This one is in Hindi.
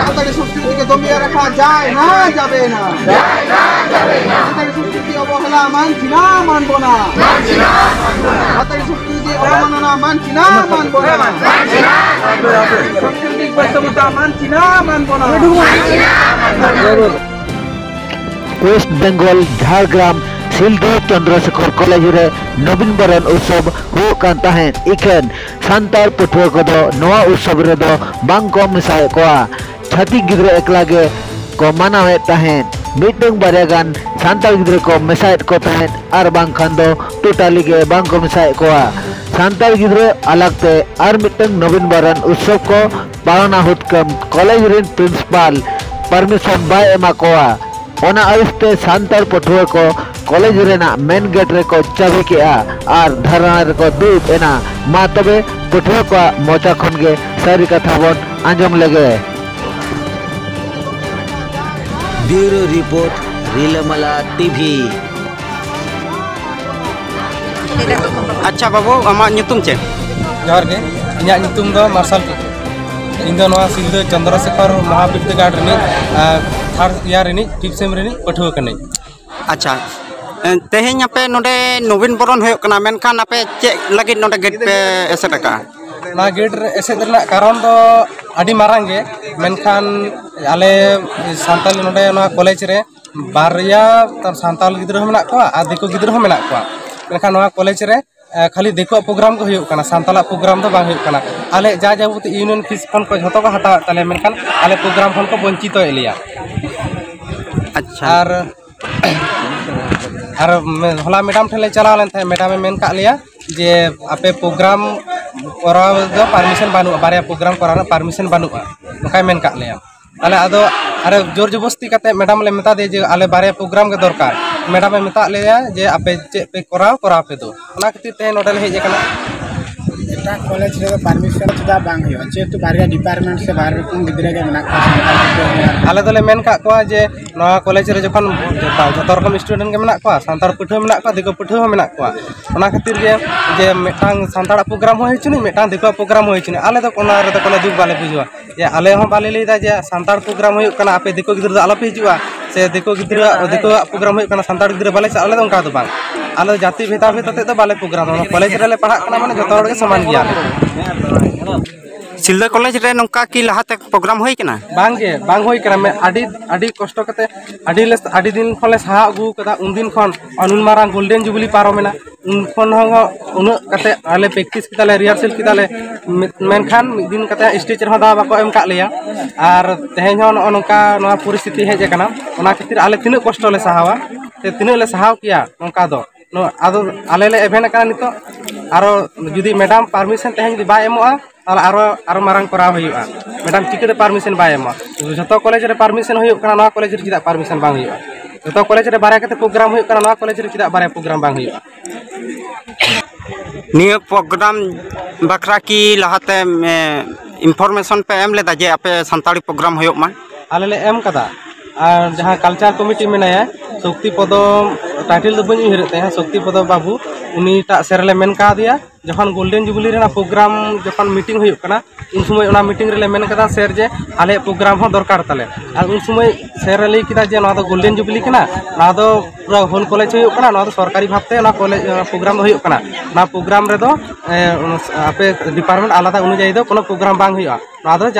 সাঁওতালি সংস্কৃতিকে দমিয়ে রাখা যায় না, যাবে না। সাঁওতালি সংস্কৃতি অবহেলা মানছি না, মানব না। সাঁওতালি সংস্কৃতি অবমাননা মানছি না, মানব না। সাংস্কৃতিক বৈষম্যতা মানছি না, মানব না। ওয়েস্ট বেঙ্গল ঝাড়গ্রাম सिलदो चंद्रशेखर कॉलेज रे नवीन बरण उत्सव हुकान तहेन इखेन सान्तार पठुआ को नवा उत्सव रे दो बांग को मिसाय कोआ छाती गिद्रे एकलागे को मानावे तहेन मीटिंग बारेगान सान्ताल गिद्रे को मिसाय को तहेन आर बांग खान दो टोटाली के बांग को मिसाय कोआ सान्ताल गिद्रे अलगते आर मीटिंग नवीन बरण उत्सव को पालना हुतकम कॉलेज रे प्रिंसिपल परमिशन बाय एमा कोआ ओना आयुष्ते सान्ताल पठुआ को कॉलेज रेना मेन गेट रे को चाबी के आर धरना रे को दूब एना मा तबे पठुआ को मोचा खन गे सारी कथा बन आंजम लगे। ब्यूरो रिपोर्ट रिलमला टीवी। अच्छा बाबू आमा nyutum चे जोहार गे इन्या nyutum दो मार्शल इन दो नवा सिलदो चंद्रशेखर महाविद्यालय रे थर्ड ईयर रे फिफ्थ सेम रे पठुआ कने। अच्छा तेहें पे नोडे नवीन बरण होय कना मेनखान आपे चे लगी नोडे गेट पे एसेट का ना गेट रे एसेट रना कारण दो अडी मारांग गे मेनखान आले सान्ताली नोडे ना कॉलेज रे बारया तर सान्ताल गिद्रो मेना को आ दिको गिद्रो मेना को मेनखान नवा कॉलेज रे खाली देखो प्रोग्राम को होय कना सान्ताला प्रोग्राम दो बांग होय कना आले जा जाबुती यूनियन फीस खन को झतो को हटा ताले मेनखान आले प्रोग्राम खन को वंचित एलिया। अच्छा और हला मैडम ठेले चला लेन थे मैडम मेन का लिया जे आपे प्रोग्राम करा दो परमिशन बानु बारे प्रोग्राम करा परमिशन बानु नका मेन का लिया ताले आदो अरे जोर जबरदस्ती कते मैडम ले मेता दे जे आले बारे प्रोग्राम के दरकार मैडम मेता लिया जे आपे चे पे करा पे दो ओना खातिर ते नोडल हे जे कना एटा कॉलेज रे परमिशन चदा बांग हो जे तो बारे डिपार्टमेंट से बाहर को गिदरे के मेना आले दोले मेन का को जे नवा कॉलेज रे जखन जतो रकम स्टूडेंट के मेना को सान्तार पठुआ मेना को दिको पठुआ मेना को ओना खातिर जे मेटांग सान्तार प्रोग्राम होय छुनी मेटांग दिको प्रोग्राम होय छुनी आले तो कोना रे तो कोना दुख बाले बुझवा जे आले हो बाले लेदा जे सान्तार प्रोग्राम होय कना आपे दिको गिदर आलो पे हिजुआ से दिको प्रोग्राम होय कना सान्तार गिदर बाले आले तो उनका तो बांग आले जाति भेदा भेदा तो बाले प्रोग्राम कॉलेज रे ले पढ़ा कना माने जतो हड़ के समान गया। सिलदा कॉलेज रे नोका की लहाते प्रोग्राम होय कना बांगे बांग होय कना मैं आडी कष्ट कते आडी दिन खले साहा अगु कदा उन दिन खन अनुन मारांग गोल्डन जुबली पारोमेना उन खन हो उन कते आले प्रैक्टिस किताले रिहर्सल किताले मेनखान दिन कते स्टेज रे दा बाको एम का लिया आर तेहेन हो नोका नोआ परिस्थिति हेज कना ओना खातिर आले तिना कष्ट ले साहावा ते तिना ले साहाव किया नोका दो नो आदो आले ले एभेन कना नितो आरो जुदी मैडम परमिशन तेहेन जुदी बाय एमोआ आरो मारंग करा हुआ मैडम चिकते परमिशन बाय एमा जतो कॉलेज रे परमिशन हुई कना नवा कॉलेज रे चिदा परमिशन बांग हुआ जतो कॉलेज रे बारे कते प्रोग्राम हुई कना नवा कॉलेज रे चिदा बारे प्रोग्राम बांग हुआ। निय प्रोग्राम बखरा की लहाते इंफॉर्मेशन पे एम लेदा जे आपे संताली प्रोग्राम होय मा आले ले एम कदा और जहां कल्चर कमिटी मेनाया शक्ति पदम टाइटल दो बनी हिरते हैं शक्ति पदम बाबू उनी ता सेरले मेन का दिया जखन गोल्डन जुबली रे प्रोग्राम जखन मीटिंग हुई कना उन समय ओना मीटिंग रे मेन कदा सेर जे आले प्रोग्राम हो दरकार तले और उन समय सेर ले किदा जे ना दो गोल्डन जुबली कना ना दो पूरा होल कॉलेज हुई कना ना दो सरकारी भाबते ना कॉलेज प्रोग्राम हुई कना ना प्रोग्राम रे दो आपे डिपार्टमेंट आलादा अनुयायी दो कोनो प्रोग्राम बांग हुई ना दो